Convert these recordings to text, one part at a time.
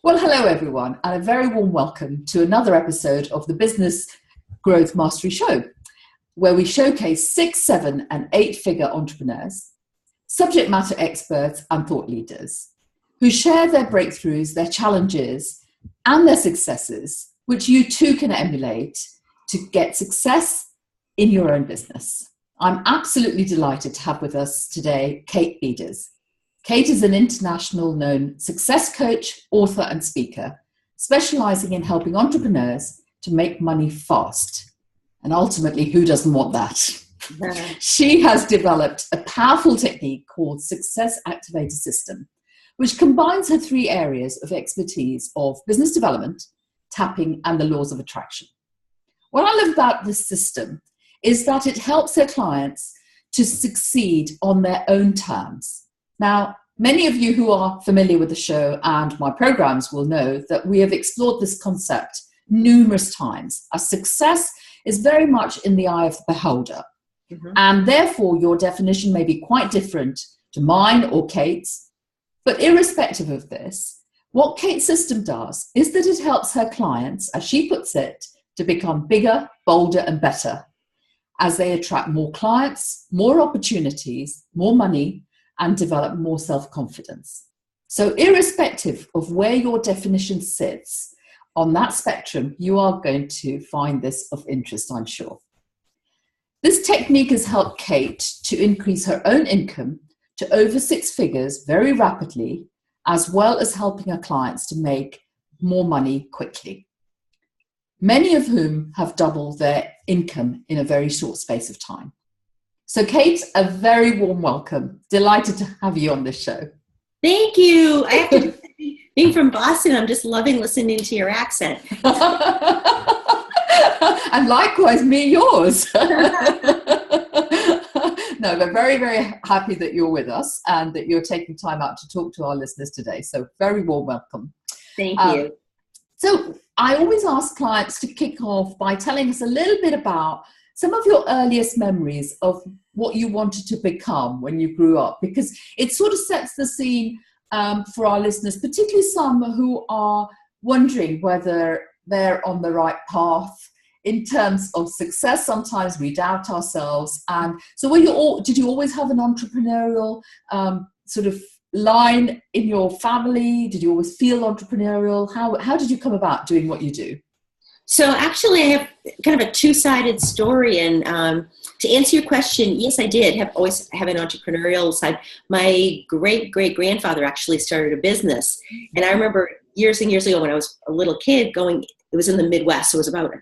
Well, hello everyone, and a very warm welcome to another episode of the Business Growth Mastery Show, where we showcase 6, 7, and 8-figure entrepreneurs, subject matter experts, and thought leaders who share their breakthroughs, their challenges, and their successes, which you too can emulate to get success in your own business. I'm absolutely delighted to have with us today Kate Beeders. Kate is an international known success coach, author, and speaker, specializing in helping entrepreneurs to make money fast. And ultimately, who doesn't want that? She has developed a powerful technique called Success Activator System, which combines her 3 areas of expertise of business development, tapping, and the laws of attraction. What I love about this system is that it helps her clients to succeed on their own terms. Now, many of you who are familiar with the show and my programs will know that we have explored this concept numerous times. Our success is very much in the eye of the beholder. And therefore, your definition may be quite different to mine or Kate's. But irrespective of this, what Kate's system does is that it helps her clients, as she puts it, to become bigger, bolder, and better as they attract more clients, more opportunities, more money, and develop more self-confidence. So irrespective of where your definition sits on that spectrum, you are going to find this of interest, I'm sure. This technique has helped Kate to increase her own income to over 6 figures very rapidly, as well as helping her clients to make more money quickly, many of whom have doubled their income in a very short space of time. So Kate, a very warm welcome. Delighted to have you on this show. Thank you. I have to say, being from Boston, I'm just loving listening to your accent. And likewise, me yours. No, we're very, very happy that you're with us and that you're taking time out to talk to our listeners today. So very warm welcome. Thank you. So I always ask clients to kick off by telling us a little bit about some of your earliest memories of what you wanted to become when you grew up, because it sort of sets the scene for our listeners, particularly some who are wondering whether they're on the right path in terms of success. Sometimes we doubt ourselves. And so did you always have an entrepreneurial sort of line in your family? Did you always feel entrepreneurial? How did you come about doing what you do? So actually, I have kind of a 2-sided story. And to answer your question, yes, I did always have an entrepreneurial side. My great-great-grandfather actually started a business. And I remember years and years ago when I was a little kid it was in the Midwest. So it was about,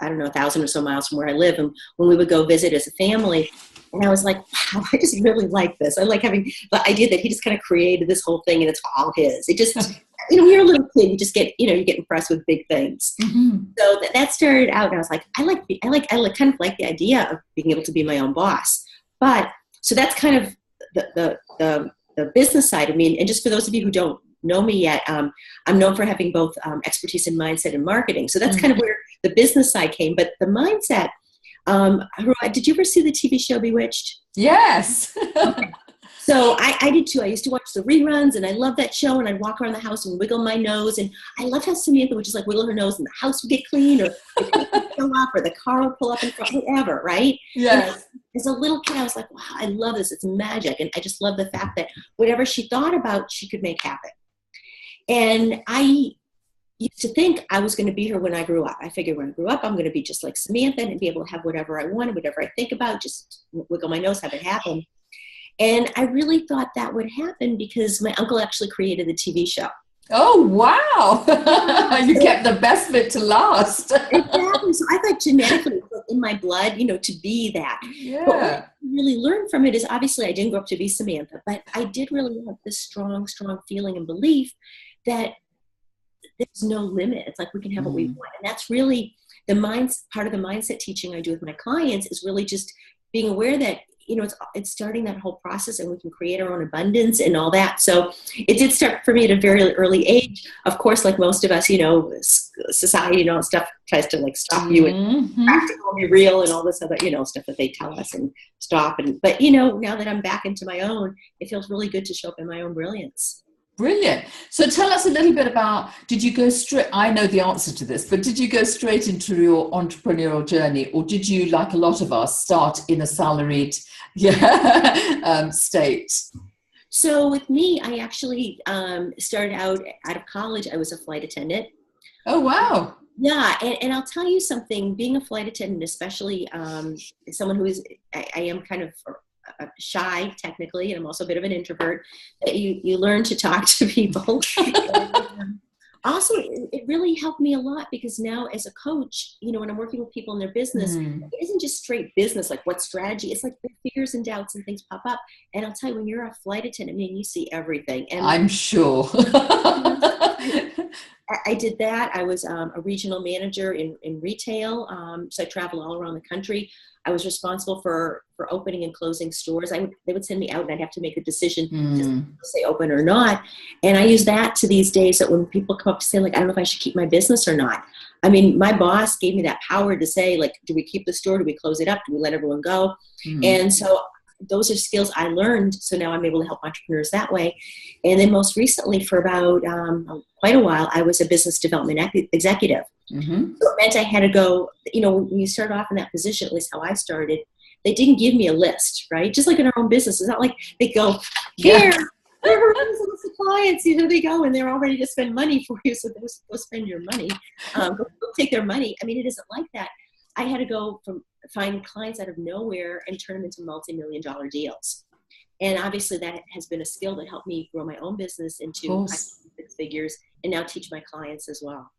1,000 or so miles from where I live. And when we would go visit as a family, and I was like, wow, I just really like this. I like having the idea that he just kind of created this whole thing and it's all his. It just, when you're a little kid, you just get, you get impressed with big things. So that started out, and I was like, I kind of like the idea of being able to be my own boss. But so that's kind of the business side of me. And just for those of you who don't know me yet, I'm known for having both expertise in mindset and marketing. So that's kind of where the business side came. But the mindset, did you ever see the TV show Bewitched? Yes. Okay. So I did too. I used to watch the reruns, and I loved that show, and I'd walk around the house and wiggle my nose. And I loved how Samantha would just like wiggle her nose and the house would get clean, or the car would fill up, or the car would pull up in front, whatever, right? Yes. And as a little kid, I was like, wow, I love this. It's magic. And I just love the fact that whatever she thought about, she could make happen. And I used to think I was going to be her when I grew up. I figured when I grew up, I'm going to be just like Samantha and be able to have whatever I want, whatever I think about, just wiggle my nose, have it happen. And I really thought that would happen because my uncle actually created the TV show. Oh, wow. You kept the best bit to last. Exactly. So I thought genetically it was in my blood, to be that. Yeah. But what I really learned from it is obviously I didn't grow up to be Samantha, but I did really have this strong feeling and belief that there's no limit. It's like we can have what we want. And that's really part of the mindset teaching I do with my clients is really just being aware that, it's starting that whole process, and we can create our own abundance and all that. So it did start for me at a very early age. Of course, like most of us, society, stuff tries to like stop you and practical be real and all this other, stuff that they tell us and stop. But now that I'm back into my own, it feels really good to show up in my own brilliance. Brilliant. So tell us a little bit about, did you go straight, I know the answer to this, but did you go straight into your entrepreneurial journey, or did you, like a lot of us, start in a salaried state? So with me, I actually started out of college. I was a flight attendant. Oh, wow. Yeah, and I'll tell you something, being a flight attendant, especially someone who is, I am kind of shy technically, and I'm also a bit of an introvert, that you learn to talk to people. Also, it really helped me a lot, because now as a coach, when I'm working with people in their business, it isn't just straight business, like what strategy, it's like the fears and doubts and things pop up. And I'll tell you, when you're a flight attendant, you see everything. And I'm sure. I did that. I was a regional manager in retail. So I traveled all around the country. I was responsible for opening and closing stores. They would send me out, and I'd have to make a decision to say open or not. And I use that to these days, that when people come up to say, like, I don't know if I should keep my business or not. My boss gave me that power to say, like, do we keep the store? Do we close it up? Do we let everyone go? And so those are skills I learned. So now I'm able to help entrepreneurs that way. And then most recently, for about quite a while, I was a business development executive. So it meant I had to go, when you start off in that position, at least how I started, they didn't give me a list, right? Just like in our own business. It's not like they go, here, whoever runs a list of clients, they go, and they're all ready to spend money for you. So go spend your money. Go take their money. It isn't like that. I had to go from find clients out of nowhere and turn them into multi-million-dollar deals. And obviously that has been a skill that helped me grow my own business into 6 figures, and now teach my clients as well.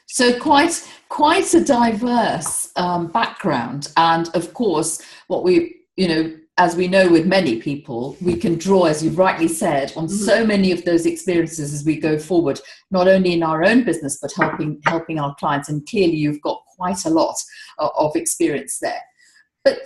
So quite a diverse background. And of course, what we, as we know with many people, we can draw, as you've rightly said, on so many of those experiences as we go forward, not only in our own business, but helping our clients. And clearly you've got quite a lot of experience there. But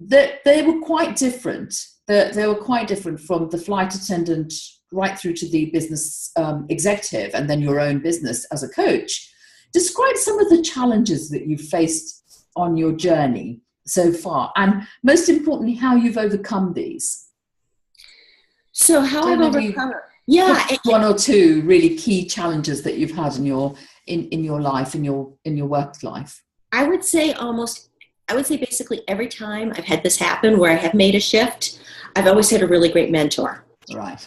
they were quite different. They were quite different from the flight attendant right through to the business executive, and then your own business as a coach. Describe some of the challenges that you've faced on your journey so far, and most importantly, how you've overcome these. So how I've overcome it. One or two really key challenges that you've had in your life, in your work life. I would say basically every time I've had this happen where I have made a shift, I've always had a really great mentor. Right.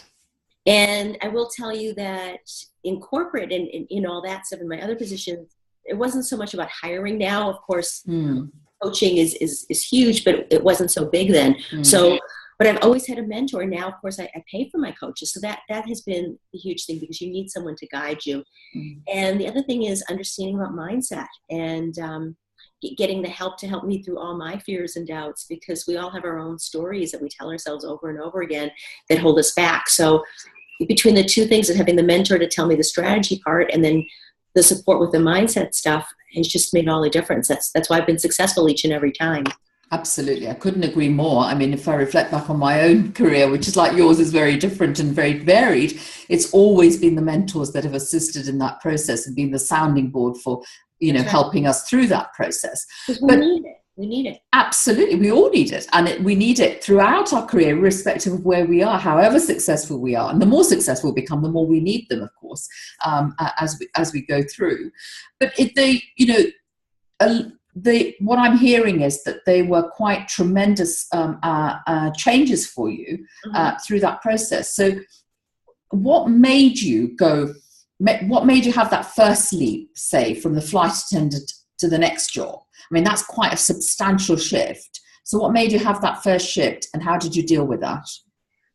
And I will tell you that in corporate and all that stuff, in my other positions, it wasn't so much about hiring. Now, of course, coaching is huge, but it wasn't so big then. So, but I've always had a mentor. Now, of course, I pay for my coaches. So that has been a huge thing, because you need someone to guide you. And the other thing is understanding about mindset, and getting the help to help me through all my fears and doubts, because we all have our own stories that we tell ourselves over and over again that hold us back. So between the two things of having the mentor to tell me the strategy part, and then the support with the mindset stuff, has just made all the difference. That's why I've been successful each and every time. Absolutely. I couldn't agree more. If I reflect back on my own career, which is like yours, is very different and very varied, it's always been the mentors that have assisted in that process and been the sounding board for helping us through that process. But we need it. Absolutely. We all need it. And we need it throughout our career, irrespective of where we are, however successful we are. And the more successful we become, the more we need them, of course, as we go through. But what I'm hearing is that they were quite tremendous changes for you through that process. So what made you have that first leap, say, from the flight attendant to the next job? That's quite a substantial shift. So what made you have that first shift, and how did you deal with that?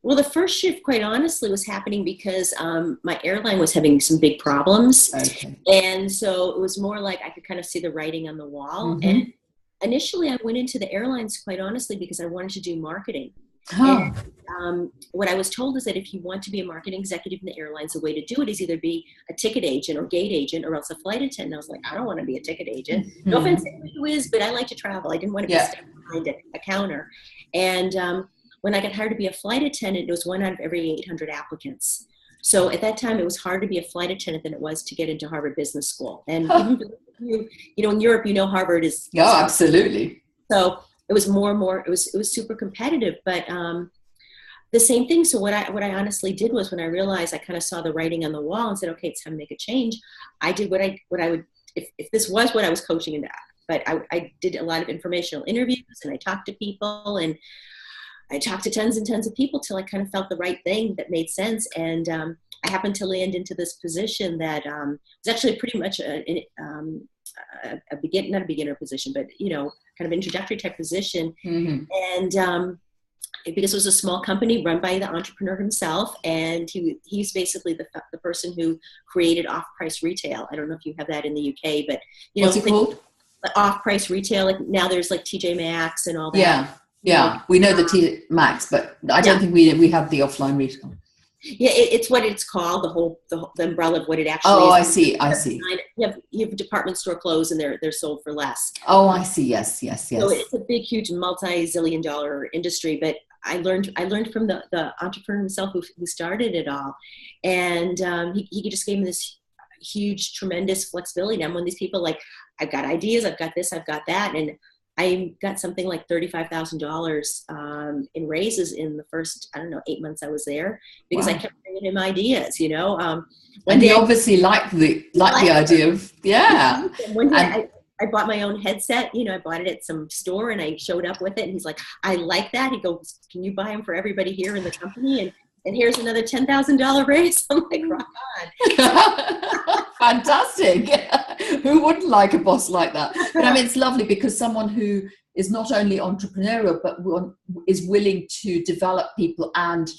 Well, the first shift, quite honestly, was happening because my airline was having some big problems. Okay. And so it was more like I could kind of see the writing on the wall. And initially I went into the airlines, quite honestly, because I wanted to do marketing. And what I was told is that if you want to be a marketing executive in the airlines, the way to do it is either be a ticket agent or gate agent, or else a flight attendant. I was like, I don't want to be a ticket agent. No offense to anyone who is, but I like to travel. I didn't want to be stuck behind a counter. And when I got hired to be a flight attendant, it was 1 out of every 800 applicants. So at that time, it was harder to be a flight attendant than it was to get into Harvard Business School. And even in Europe, Harvard is. Yeah, absolutely. So it was more and more, it was super competitive, but the same thing. So what I honestly did was, when I realized, I kind of saw the writing on the wall and said, okay, it's time to make a change. I did what I would, if this was what I was coaching into. But I did a lot of informational interviews, and I talked to people, and I talked to tons and tons of people till I kind of felt the right thing that made sense. And I happened to land into this position that was actually pretty much not a beginner position, but, you know, kind of introductory type position. Mm-hmm. And because it was a small company run by the entrepreneur himself, and he's basically the person who created off-price retail. I don't know if you have that in the UK, but, you know, what's it called? Off-price retail. Like now there's like TJ Maxx and all that. Yeah. Yeah. We know the TJ Maxx, but I don't think we have the offline retail. Yeah, it's what it's called, the umbrella of what it actually is. Oh, I see. You have department store clothes, and they're sold for less. Oh, I see. Yes. So it's a big, huge, multi-zillion dollar industry. But I learned from the entrepreneur himself who started it all, and he just gave me this huge, tremendous flexibility. I'm one of these people, like, I've got ideas, I've got this, I've got that, and I got something like $35,000 in raises in the first, 8 months I was there, because I kept bringing him ideas, you know. And he obviously liked the idea of, yeah. One day I bought my own headset, you know, I bought it at some store, and I showed up with it, and he's like, I like that. He goes, can you buy them for everybody here in the company? And here's another $10,000 raise. I'm like, rock on. Fantastic. Who wouldn't like a boss like that? But I mean, it's lovely, because someone who is not only entrepreneurial, but is willing to develop people and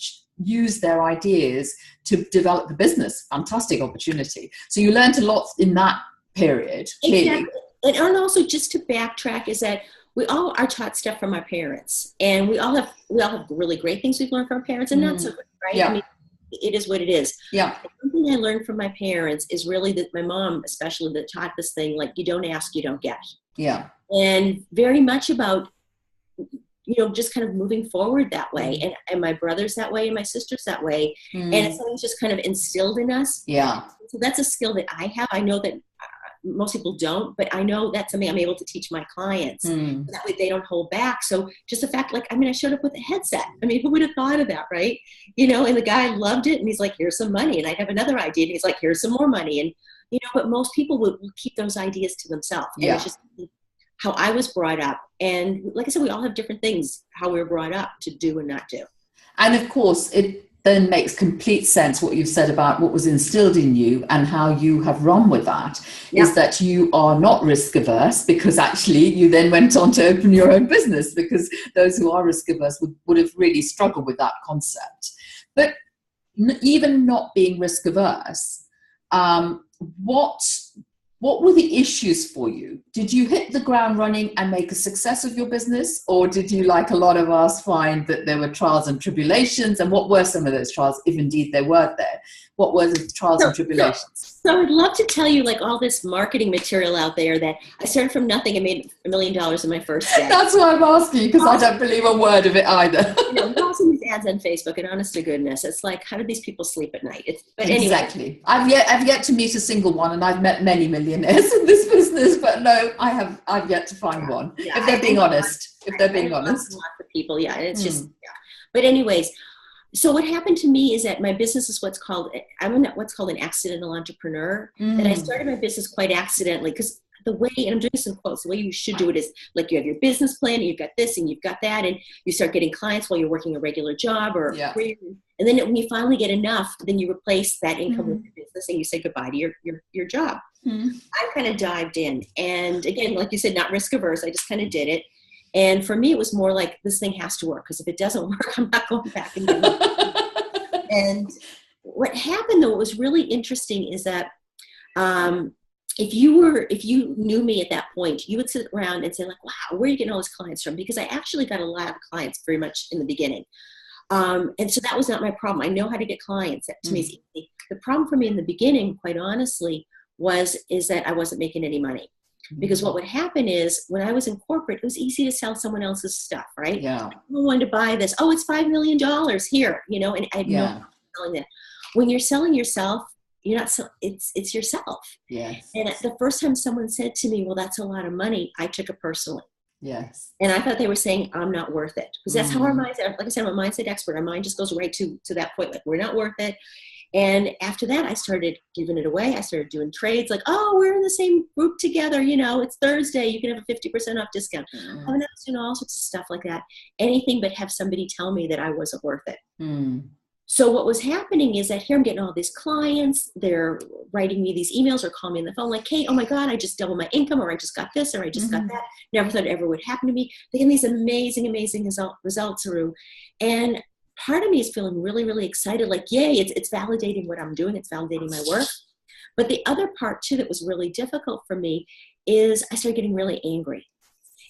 use their ideas to develop the business. Fantastic opportunity. So you learned a lot in that period. Clearly. Exactly. And also, just to backtrack, is that we all are taught stuff from our parents, and we all have really great things we've learned from our parents, and not so good, right? Yeah. I mean, it is what it is. Yeah. One thing I learned from my parents is really that my mom, especially, that taught this thing, like, you don't ask, you don't get. Yeah. And very much about, you know, just kind of moving forward that way. And my brother's that way, and my sister's that way. And it's something that's just kind of instilled in us. Yeah. So that's a skill that I have. I know that most people don't, but I know that's something I'm able to teach my clients. So that way they don't hold back. So just the fact, like, I showed up with a headset. I mean, who would have thought of that, right? You know, and the guy loved it, and he's like, here's some money. And I'd have another idea, and he's like, here's some more money. And, you know, but most people will keep those ideas to themselves. And it's just how I was brought up. And like I said, we all have different things, how we were brought up to do and not do. And of course, it then makes complete sense what you've said about what was instilled in you and how you have run with that, is that you are not risk averse, because actually you then went on to open your own business, because those who are risk averse would have really struggled with that concept. But even not being risk averse, what were the issues for you? Did you hit the ground running and make a success of your business? Or did you, like a lot of us, find that there were trials and tribulations? And what were some of those trials, if indeed they were there? What were the trials and tribulations? So I'd love to tell you, like, all this marketing material out there, that I started from nothing and made $1 million in my first day. That's why I'm asking, because I don't believe a word of it either. You know, we're also these ads on Facebook, and honest to goodness, it's like, how do these people sleep at night? Exactly. I've yet to meet a single one, and I've met many millionaires in this business, but no, I've yet to find one. If they're being honest. Lots of people, and it's just. But anyways. So what happened to me is that my business is what's called an accidental entrepreneur. And I started my business quite accidentally, because the way, and I'm doing some quotes, the way you should do it is, like, you have your business plan, and you've got this and you've got that, and you start getting clients while you're working a regular job or a career. And then when you finally get enough, then you replace that income with your business, and you say goodbye to your job. I kind of dived in, and again, like you said, not risk averse. I just kind of did it. And for me, it was more like, this thing has to work, because if it doesn't work, I'm not going back and doing it. And what happened, though, what was really interesting is that if you knew me at that point, you would sit around and say, like, wow, where are you getting all these clients from? Because I actually got a lot of clients very much in the beginning. And so that was not my problem. I know how to get clients. That to me is easy. The problem for me in the beginning, quite honestly, is that I wasn't making any money. Because what would happen is, when I was in corporate, it was easy to sell someone else's stuff, right? Yeah. Someone wanted to buy this. Oh, it's $5 million here, you know, and I had no selling that. When you're selling yourself, you're not, it's yourself. Yes. And the first time someone said to me, well, that's a lot of money, I took it personally. Yes. And I thought they were saying, I'm not worth it. Because that's how our minds, like I said, I'm a mindset expert. Our mind just goes right to that point. Like, we're not worth it. And after that, I started giving it away. I started doing trades like, oh, we're in the same group together. You know, it's Thursday. You can have a 50% off discount. And I was doing all sorts of stuff like that. Anything but have somebody tell me that I wasn't worth it. So what was happening is that here I'm getting all these clients. They're writing me these emails or calling me on the phone like, Kate, oh my God, I just doubled my income, or I just got this, or I just got that. Never thought it ever would happen to me. They get these amazing, amazing results through. And part of me is feeling really, really excited. Like, yay, it's validating what I'm doing. It's validating my work. But the other part too that was really difficult for me is I started getting really angry.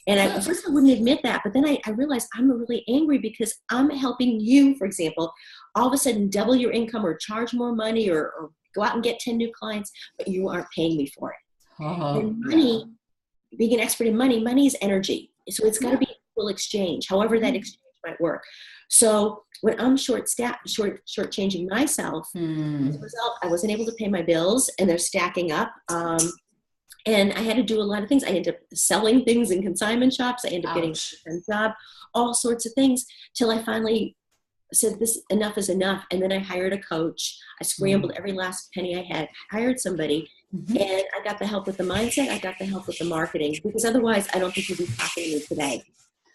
And at first I wouldn't admit that, but then I realized I'm really angry because I'm helping you, for example, all of a sudden double your income or charge more money or go out and get 10 new clients, but you aren't paying me for it. And money, being an expert in money is energy. So it's got to be an equal exchange, however that exchange might work. So when I'm shortchanging myself, as a result, I wasn't able to pay my bills and they're stacking up. And I had to do a lot of things. I ended up selling things in consignment shops. I ended up getting a job, all sorts of things, till I finally said, this enough is enough. And then I hired a coach. I scrambled every last penny I had, hired somebody, and I got the help with the mindset. I got the help with the marketing, because otherwise I don't think you'd be talking to me today,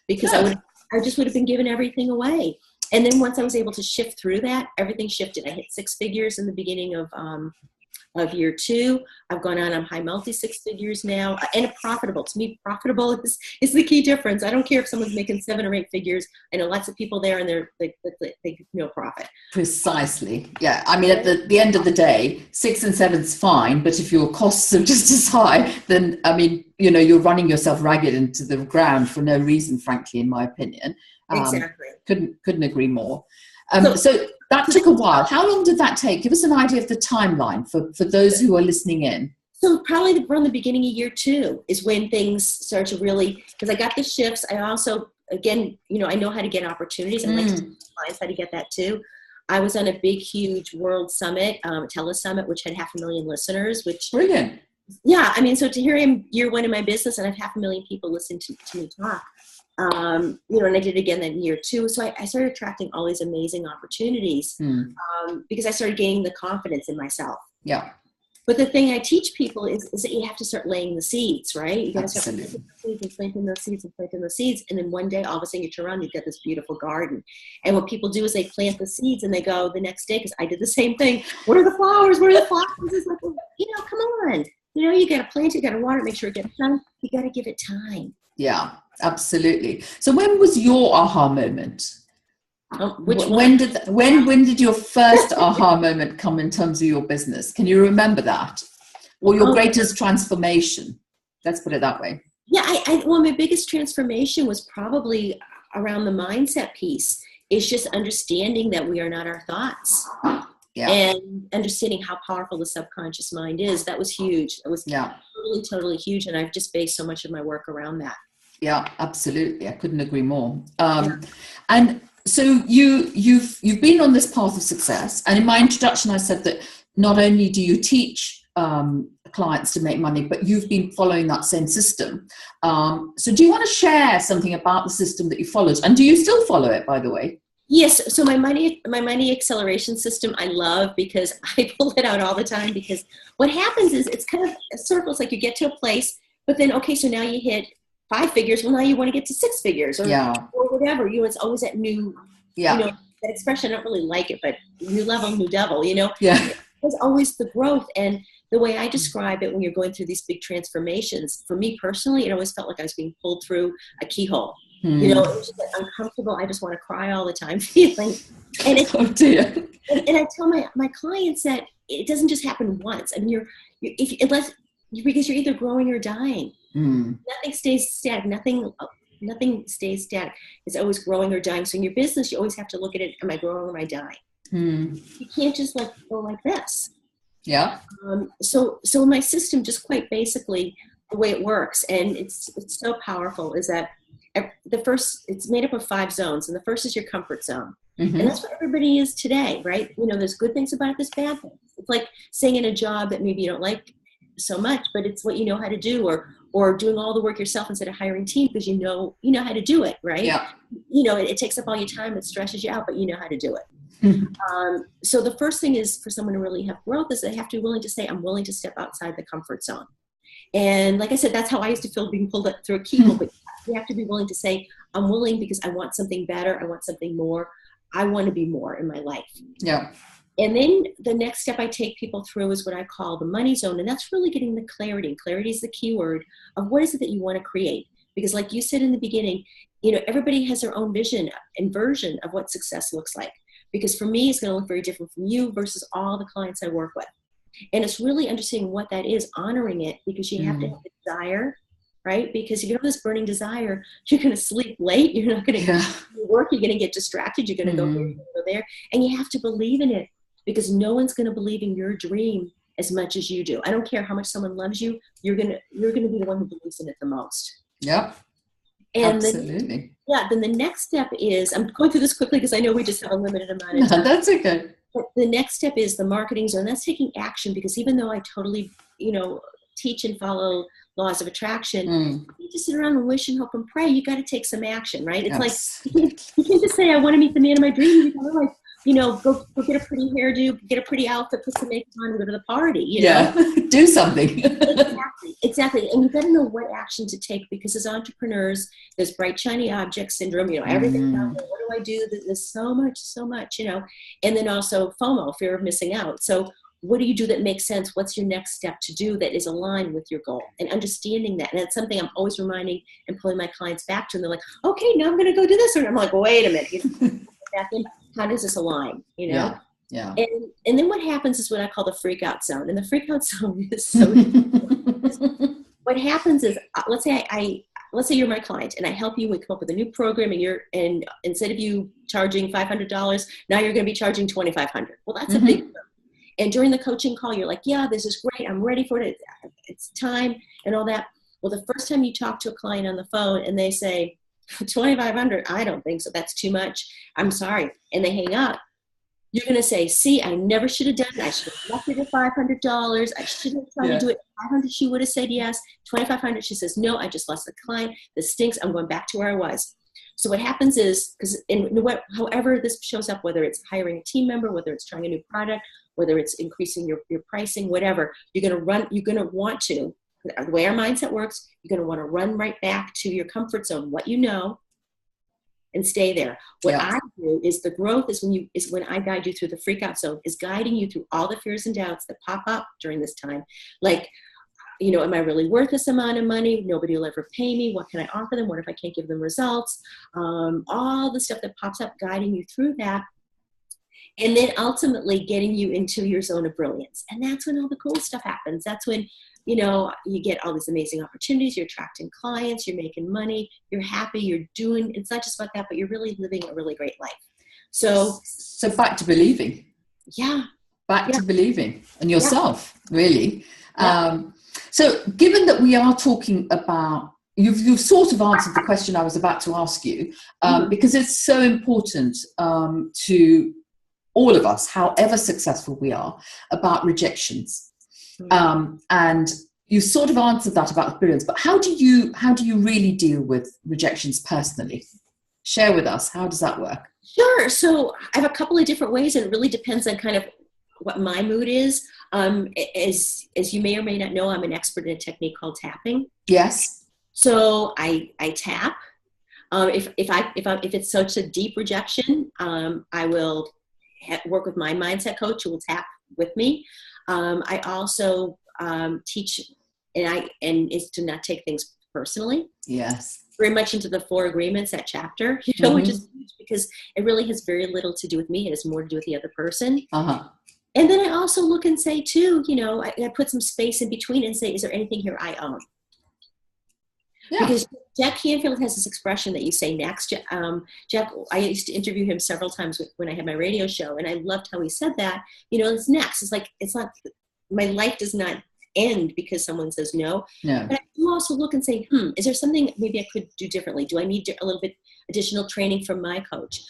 because I just would have been giving everything away. And then once I was able to shift through that, everything shifted. I hit 6 figures in the beginning of year 2. I've gone on, I'm high multi-6 figures now, and profitable. To me, profitable is the key difference. I don't care if someone's making 7 or 8 figures. I know lots of people there, and they no profit. Precisely. Yeah. I mean, at the end of the day, 6 and 7's fine, but if your costs are just as high, then, I mean, you know, you're running yourself ragged into the ground for no reason, frankly, in my opinion. Exactly. Couldn't agree more. So that took a while. How long did that take? Give us an idea of the timeline for those who are listening in. So probably around the beginning of year 2 is when things start to really, because I got the shifts. I also, again, you know, I know how to get opportunities. I like to teach clients how to get that too. I was on a big, huge world summit, telesummit, which had 500,000 listeners, which. Brilliant. Yeah. I mean, so to hear him year 1 in my business and I have 500,000 people listen to me talk, you know, and I did it again then year 2. So I started attracting all these amazing opportunities because I started gaining the confidence in myself. Yeah. But the thing I teach people is that you have to start laying the seeds, right? You got to start planting those seeds. And then one day, all of a sudden you turn around, you've got this beautiful garden. And what people do is they plant the seeds and they go the next day, because I did the same thing. Where are the flowers? Where are the flowers? It's like, well, you know, come on. You know, you got to plant it, you got to water it, make sure it gets done. You got to give it time. Yeah, absolutely. So when was your aha moment? When did your first aha moment come in terms of your business? Can you remember that? Or your greatest transformation? Let's put it that way. Yeah, well, my biggest transformation was probably around the mindset piece. It's just understanding that we are not our thoughts. Yeah. And understanding how powerful the subconscious mind is. That was huge. It was totally huge. And I've just based so much of my work around that. Yeah, absolutely. I couldn't agree more. And so you've been on this path of success. And in my introduction, I said that not only do you teach clients to make money, but you've been following that same system. So do you want to share something about the system that you followed? And do you still follow it, by the way? Yes. So my money acceleration system, I love, because I pull it out all the time, because what happens is it's kind of a circle. It's like you get to a place, but then, okay, so now you hit 5 figures. Well, now you want to get to 6 figures or whatever. You know, it's always that new, you know, that expression. I don't really like it, but new level, new devil, you know, there's always the growth. And the way I describe it, when you're going through these big transformations, for me personally, it always felt like I was being pulled through a keyhole. You know, it was just like uncomfortable. I just want to cry all the time feeling. And it's, oh dear. And I tell my clients that it doesn't just happen once. I mean, because you're either growing or dying. Nothing stays static. Nothing stays static. It's always growing or dying. So in your business, you always have to look at it. Am I growing or am I dying? You can't just go like this. Yeah. So my system, just quite basically the way it works, and it's so powerful, is that it's made up of 5 zones, and the first is your comfort zone. And that's what everybody is today, right? You know, there's good things about it, there's bad things. It's like staying in a job that maybe you don't like so much, but it's what you know how to do, or or doing all the work yourself instead of hiring a team because you know how to do it, right? Yeah. It takes up all your time, it stresses you out, but you know how to do it. So the first thing is for someone to really have growth is they have to be willing to say, I'm willing to step outside the comfort zone. And like I said, that's how I used to feel being pulled up through a keyhole. But you have to be willing to say, I'm willing because I want something better. I want something more. I want to be more in my life. Yeah. And then the next step I take people through is what I call the money zone. And that's really getting the clarity. And clarity is the key word of what is it that you want to create. Because like you said in the beginning, everybody has their own vision and version of what success looks like. Because for me, it's going to look very different from you versus all the clients I work with. And it's really understanding what that is, honoring it, because you have to have a desire, right? Because if you have this burning desire, you're going to sleep late. You're not going to work. You're going to get distracted. You're going to go here, you're going to go there. And you have to believe in it because no one's going to believe in your dream as much as you do. I don't care how much someone loves you. You're going to be the one who believes in it the most. Yep. And Absolutely. Then the next step is, I'm going through this quickly because I know we just have a limited amount of time. That's okay. But the next step is the marketing zone. That's taking action, because even though I totally, teach and follow laws of attraction, you just sit around and wish and hope and pray. You got to take some action, right? It's like, you can't just say, I want to meet the man of my dreams. You got to go get a pretty hairdo, get a pretty outfit, put some makeup on, and go to the party, Do something. Exactly. And you've got to know what action to take, because as entrepreneurs, there's bright, shiny object syndrome, everything's out there. What do I do? There's so much, and then also FOMO, fear of missing out. So what do you do that makes sense? What's your next step to do that is aligned with your goal? And understanding that. And that's something I'm always reminding and pulling my clients back to. And they're like, okay, now I'm going to go do this. And I'm like, wait a minute. Back in. How does this align? Yeah. And then what happens is what I call the freak out zone. And the freak out zone is so what happens is, let's say you're my client and I help you, we come up with a new program, and instead of you charging $500, now you're going to be charging $2,500. Well, that's a big jump. And during the coaching call, you're like, yeah, this is great. I'm ready for it. It's time and all that. Well, the first time you talk to a client on the phone and they say, $2,500, I don't think so. That's too much. I'm sorry. And they hang up. You're going to say, see, I never should have done it. I should have left it at $500. I should have tried to do it. $500, she would have said yes. $2,500, she says, no, I just lost the client. This stinks. I'm going back to where I was. So what happens is, however this shows up, whether it's hiring a team member, whether it's trying a new product, whether it's increasing your pricing, whatever, you're going to want to, the way our mindset works, you're going to want to run right back to your comfort zone, what you know, and stay there. What I do is the growth is when I guide you through the freak out zone, is guiding you through all the fears and doubts that pop up during this time. Like, am I really worth this amount of money? Nobody will ever pay me. What can I offer them? What if I can't give them results? All the stuff that pops up, guiding you through that. And then ultimately getting you into your zone of brilliance. And that's when all the cool stuff happens. That's when, you get all these amazing opportunities. You're attracting clients. You're making money. You're happy. You're doing, it's not just about that, but you're really living a really great life. So back to believing. Yeah. Back to believing in yourself, really. Yeah. So given that we are talking about, you've sort of answered the question I was about to ask you, because it's so important to all of us, however successful we are, about rejections. And you sort of answered that about brilliance, but how do you really deal with rejections personally? Share with us, how does that work? Sure. So I have a couple of different ways, and it really depends on kind of what my mood is. As you may or may not know, I'm an expert in a technique called tapping. Yes. So I tap. If it's such a deep rejection, I will work with my mindset coach who will tap with me. I also teach, and is to not take things personally. Yes. Very much into the 4 agreements, that chapter, which is huge because it really has very little to do with me. It has more to do with the other person. And then I also look and say too, I put some space in between and say, is there anything here I own? Yeah. Because Jack Canfield has this expression that you say next. Jack, I used to interview him several times when I had my radio show, and I loved how he said that. It's next. It's like, it's not, my life does not end because someone says no. But I do also look and say, is there something maybe I could do differently? Do I need a little bit additional training from my coach?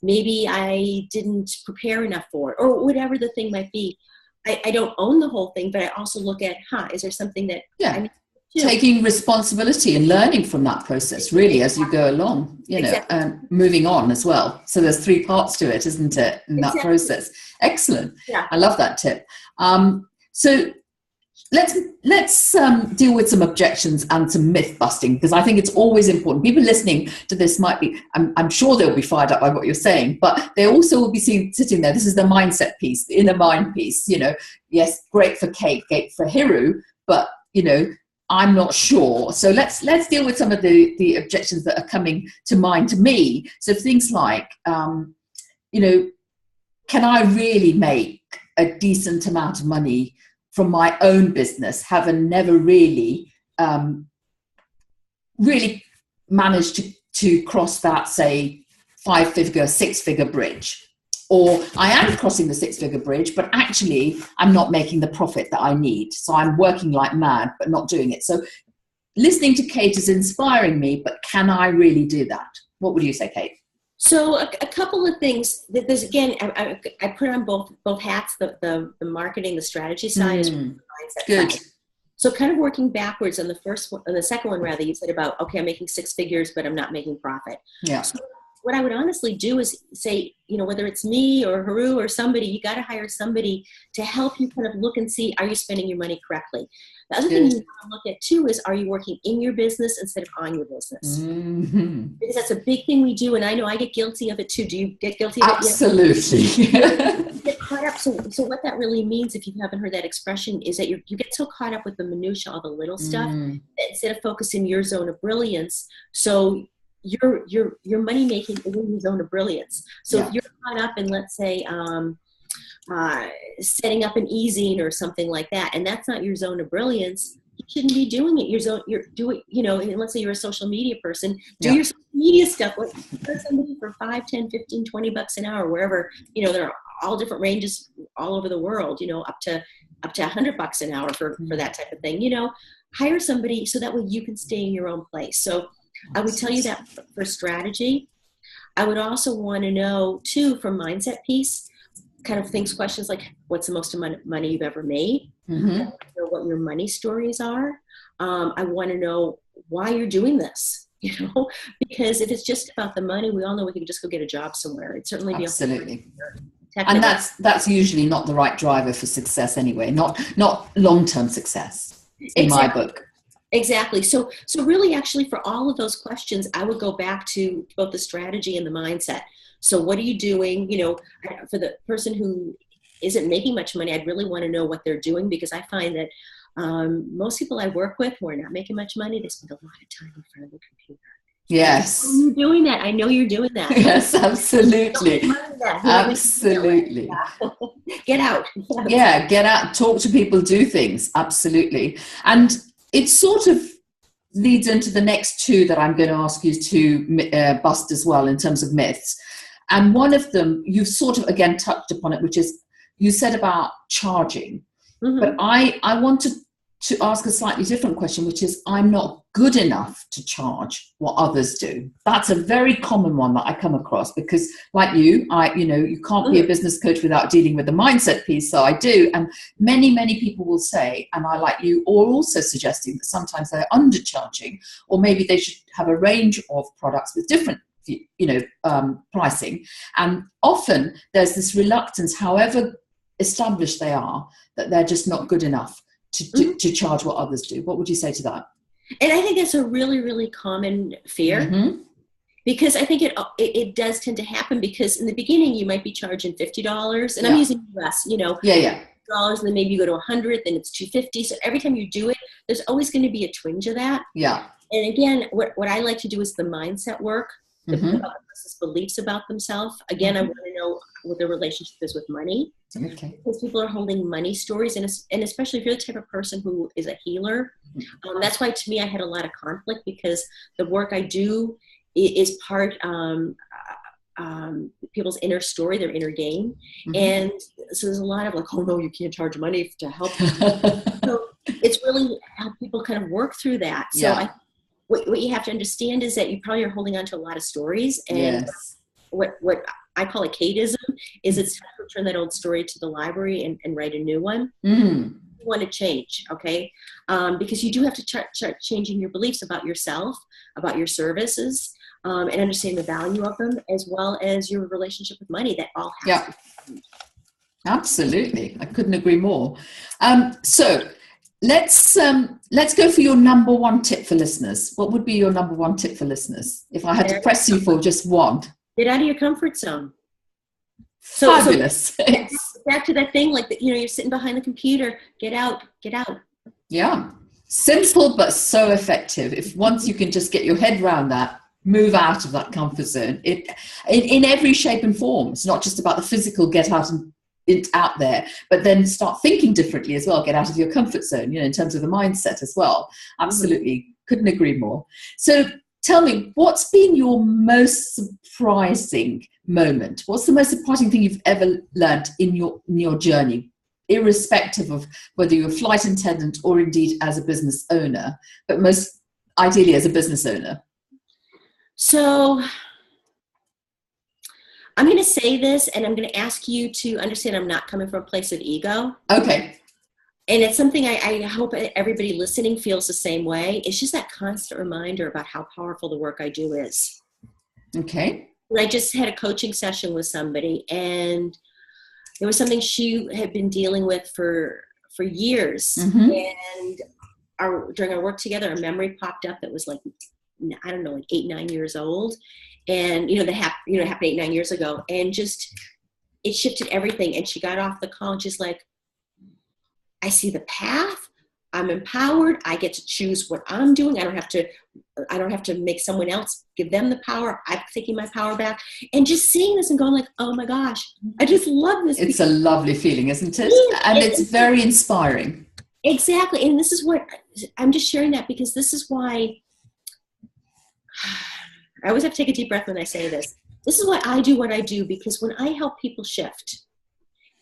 Maybe I didn't prepare enough for it, or whatever the thing might be. I don't own the whole thing, but I also look at, is there something that I need to taking responsibility and learning from that process, really, as you go along, and moving on as well. So there's 3 parts to it, isn't it, in that process? Excellent. Yeah. I love that tip. So let's deal with some objections and some myth busting, because I think it's always important. People listening to this might be, I'm sure they'll be fired up by what you're saying, but they also will be sitting there. This is the mindset piece, the inner mind piece. Yes, great for Kate, great for Hiru, but I'm not sure. So let's deal with some of the objections that are coming to mind to me. So things like, can I really make a decent amount of money from my own business, having never really managed to cross that, say, 5-figure, 6-figure bridge? Or I am crossing the 6-figure bridge, but actually I'm not making the profit that I need. So I'm working like mad, but not doing it. So listening to Kate is inspiring me, but can I really do that? What would you say, Kate? So a couple of things. There's, again, I put on both hats, the marketing, the strategy side, as well as the mindset Good. side. So kind of working backwards on the second one, rather, you said about, okay, I'm making 6 figures, but I'm not making profit. Yeah. So what I would honestly do is say, whether it's me or Haru or somebody, you got to hire somebody to help you kind of look and see, are you spending your money correctly? The other thing you want to look at too is, are you working in your business instead of on your business? Mm-hmm. Because that's a big thing we do. And I know I get guilty of it too. Do you get guilty of it? Absolutely. You get caught up. So what that really means, if you haven't heard that expression, is that you get so caught up with the minutia, all the little stuff, that instead of focusing your zone of brilliance. So your money making is in your zone of brilliance. So if you're caught up in, let's say, setting up an e-zine or something like that, and that's not your zone of brilliance, you shouldn't be doing it. And let's say you're a social media person, do your social media stuff. Let somebody for $5, $10, $15, $20 an hour, wherever, there are all different ranges all over the world, up to $100 an hour for that type of thing. Hire somebody so that way you can stay in your own place. So I would tell you that for strategy. I would also want to know too, from mindset piece, kind of questions like, what's the most amount of money you've ever made? Mm-hmm. I want to know what your money stories are. I want to know why you're doing this, because if it's just about the money, we all know we could just go get a job somewhere. It'd certainly be absolutely. And that's usually not the right driver for success anyway, not long-term success in my book. Exactly. So really, actually, for all of those questions, I would go back to both the strategy and the mindset. So what are you doing? For the person who isn't making much money, I'd really want to know what they're doing, because I find that most people I work with who are not making much money, they spend a lot of time in front of the computer. Yes. You're doing that. I know you're doing that. Yes, absolutely. Absolutely. Get out. Yeah, get out, talk to people, do things. Absolutely. And it sort of leads into the next 2 that I'm going to ask you to bust as well, in terms of myths. And one of them, you've sort of, again, touched upon it, which is, you said about charging. Mm-hmm. But I wanted to ask a slightly different question, which is, I'm not good enough to charge what others do. That's a very common one that I come across, because like you can't be a business coach without dealing with the mindset piece. So I do. And many people will say, and I, like you, are also suggesting that sometimes they're undercharging, or maybe they should have a range of products with different pricing. And often there's this reluctance, however established they are, that they're just not good enough to charge what others do. What would you say to that? And I think that's a really, really common fear, because I think it does tend to happen, because in the beginning you might be charging $50, and I'm using US, dollars, and then maybe you go to 100, then it's $250. So every time you do it, there's always going to be a twinge of that. Yeah. And again, what I like to do is the mindset work, about the person's beliefs about themselves. Again, I want to know what their relationship is with money. Okay. Because people are holding money stories, and especially if you're the type of person who is a healer. That's why, to me, I had a lot of conflict, because the work I do is part people's inner story, their inner game. And so there's a lot of like, oh no, you can't charge money to help. So it's really how people kind of work through that. So what you have to understand is that you probably are holding on to a lot of stories, and what I call a Kateism is it's time to return that old story to the library and write a new one. want to change, okay? Because you do have to start changing your beliefs about yourself, about your services, and understand the value of them, as well as your relationship with money. That all has to change. Absolutely. I couldn't agree more. So let's go for your number one tip for listeners. What would be your number one tip for listeners? If I had to press you for just one. Get out of your comfort zone. Fabulous. So back to that thing, like, you're sitting behind the computer. Get out. Yeah. Simple, but so effective. If once you can just get your head around that, move out of that comfort zone. In every shape and form. It's not just about the physical, get out and out there, but then start thinking differently as well. Get out of your comfort zone, in terms of the mindset as well. Absolutely. Couldn't agree more. So tell me, what's been your most surprising moment? What's the most surprising thing you've ever learned in your journey, irrespective of whether you're a flight attendant or indeed as a business owner, but most ideally as a business owner? So I'm going to say this, and I'm going to ask you to understand I'm not coming from a place of ego. Okay. And it's something I hope everybody listening feels the same way. It's just that constant reminder about how powerful the work I do is. Okay. I just had a coaching session with somebody, and there was something she had been dealing with for years. And during our work together, a memory popped up that was like, I don't know, like 8, 9 years old. And, that happened 8, 9 years ago. And just, it shifted everything. And she got off the call and she's like, I see the path. I'm empowered. I get to choose what I'm doing. I don't have to make someone else give them the power. I'm taking my power back. And just seeing this and going like, oh my gosh, I just love this. It's a lovely feeling, isn't it? And it's very inspiring. Exactly. And this is what I'm just sharing that, because this is why I always have to take a deep breath when I say this. This is why I do what I do, because when I help people shift,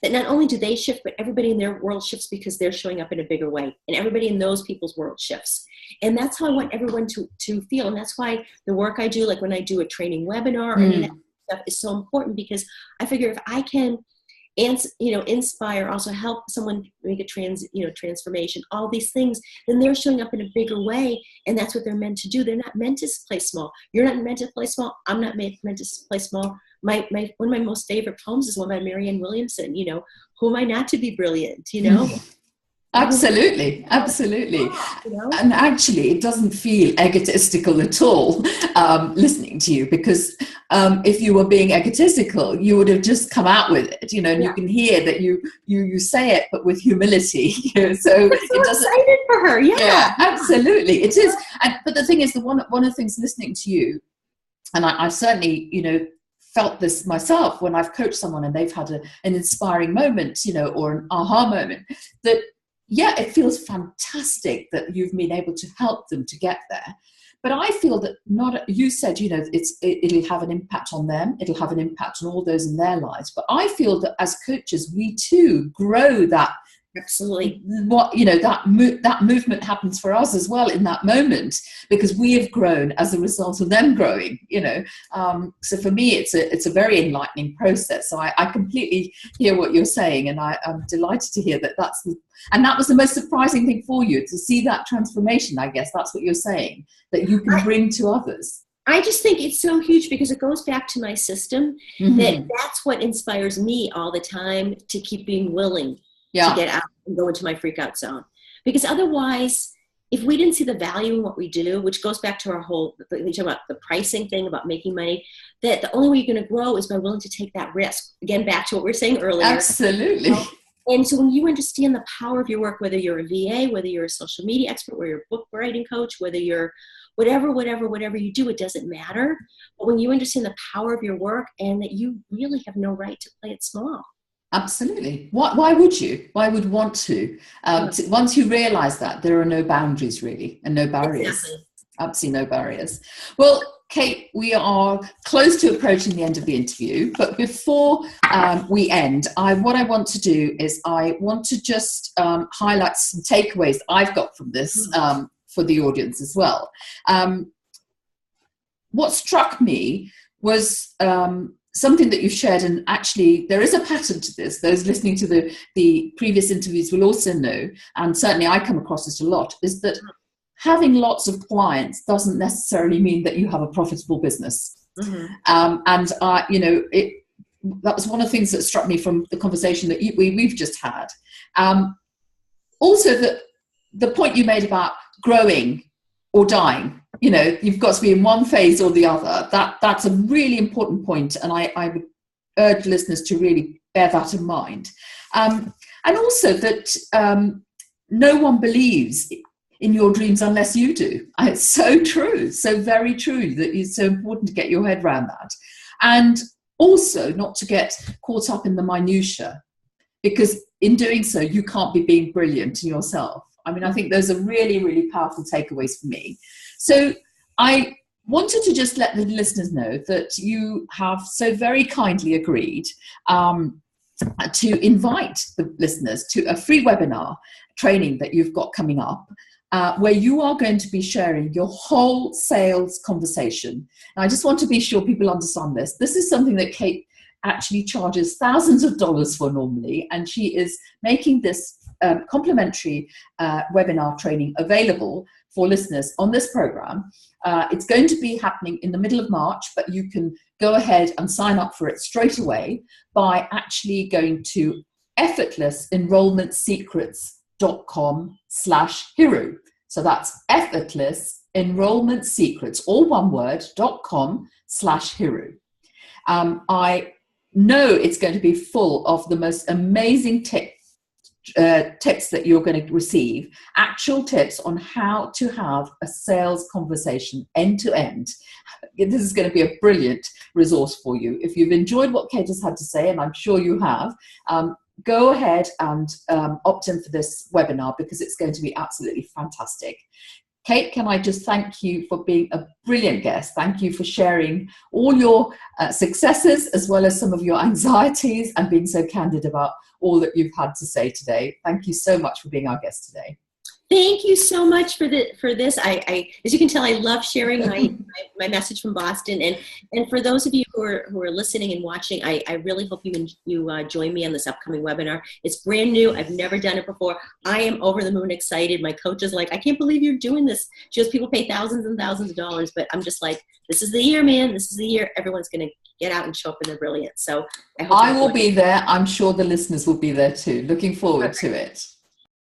that not only do they shift, but everybody in their world shifts because they're showing up in a bigger way. And everybody in those people's world shifts. And that's how I want everyone to feel. And that's why the work I do, like when I do a training webinar or any of that stuff, is so important, because I figure if I can inspire, also help someone make a transformation, all these things, then they're showing up in a bigger way. And that's what they're meant to do. They're not meant to play small. You're not meant to play small. I'm not meant to play small. One of my most favorite poems is one by Marianne Williamson, who am I not to be brilliant, Absolutely. And actually, it doesn't feel egotistical at all, listening to you, because if you were being egotistical, you would have just come out with it, and you can hear that you say it, but with humility. So it doesn't. Excited for her, yeah, absolutely, it is. But the thing is, one of the things listening to you, and I've certainly, felt this myself when I've coached someone and they've had an inspiring moment, or an aha moment, that it feels fantastic that you've been able to help them to get there. But I feel that you said, it'll have an impact on them. It'll have an impact on all those in their lives. But I feel that as coaches, we too grow that. Absolutely. That movement happens for us as well in that moment, because we have grown as a result of them growing, so for me it's a very enlightening process. So I completely hear what you're saying, and I'm delighted to hear that that was the most surprising thing for you, to see that transformation. I guess that's what you're saying, that you can bring to others. I just think it's so huge, because it goes back to my system. That's what inspires me all the time to keep being willing to get out and go into my freak out zone. Because otherwise, if we didn't see the value in what we do, which goes back to our whole, we talk about the pricing thing, about making money, that the only way you're going to grow is by willing to take that risk. Again, back to what we were saying earlier. Absolutely. And so when you understand the power of your work, whether you're a VA, whether you're a social media expert, whether you're a book writing coach, whether you're whatever you do, it doesn't matter. But when you understand the power of your work, and that you really have no right to play it small. Absolutely. Why would you? Why would want to? Once you realize that, there are no boundaries really, and no barriers. Exactly. Absolutely no barriers. Well, Kate, we are close to approaching the end of the interview, but before we end, what I want to do is I want to just highlight some takeaways I've got from this for the audience as well. What struck me was something that you've shared, and actually there is a pattern to this. Those listening to the previous interviews will also know, and certainly I come across this a lot, is that having lots of clients doesn't necessarily mean that you have a profitable business. That was one of the things that struck me from the conversation that we've just had. Also, the point you made about growing or dying, you've got to be in one phase or the other. That's a really important point, and I would urge listeners to really bear that in mind. And also that no one believes in your dreams unless you do. It's so true, so very true, that it's so important to get your head around that. And also not to get caught up in the minutiae, because in doing so, you can't be being brilliant in yourself. I mean, I think those are really, really powerful takeaways for me. So I wanted to just let the listeners know that you have so very kindly agreed to invite the listeners to a free webinar training that you've got coming up, where you are going to be sharing your whole sales conversation. And I just want to be sure people understand this. This is something that Kate actually charges thousands of dollars for normally, and she is making this complimentary webinar training available for listeners on this program. It's going to be happening in the middle of March, but you can go ahead and sign up for it straight away by actually going to effortlessenrollmentsecrets.com/Hiru. So that's effortlessenrollmentsecrets, all one word, .com/Hiru. I know it's going to be full of the most amazing tips that you're going to receive, actual tips on how to have a sales conversation end to end. This is going to be a brilliant resource for you. If you've enjoyed what Kate has had to say, and I'm sure you have, go ahead and opt in for this webinar, because it's going to be absolutely fantastic. Kate, can I just thank you for being a brilliant guest? Thank you for sharing all your successes as well as some of your anxieties, and being so candid about all that you've had to say today. Thank you so much for being our guest today. Thank you so much for this. I as you can tell, I love sharing my message from Boston. And for those of you who are listening and watching, I really hope you join me on this upcoming webinar. It's brand new. I've never done it before. I am over the moon excited. My coach is like, I can't believe you're doing this. She goes, people pay thousands and thousands of dollars, but I'm just like, this is the year, man. This is the year. Everyone's going to get out and show up in their brilliance. So I will be there. I'm sure the listeners will be there too. Looking forward to it.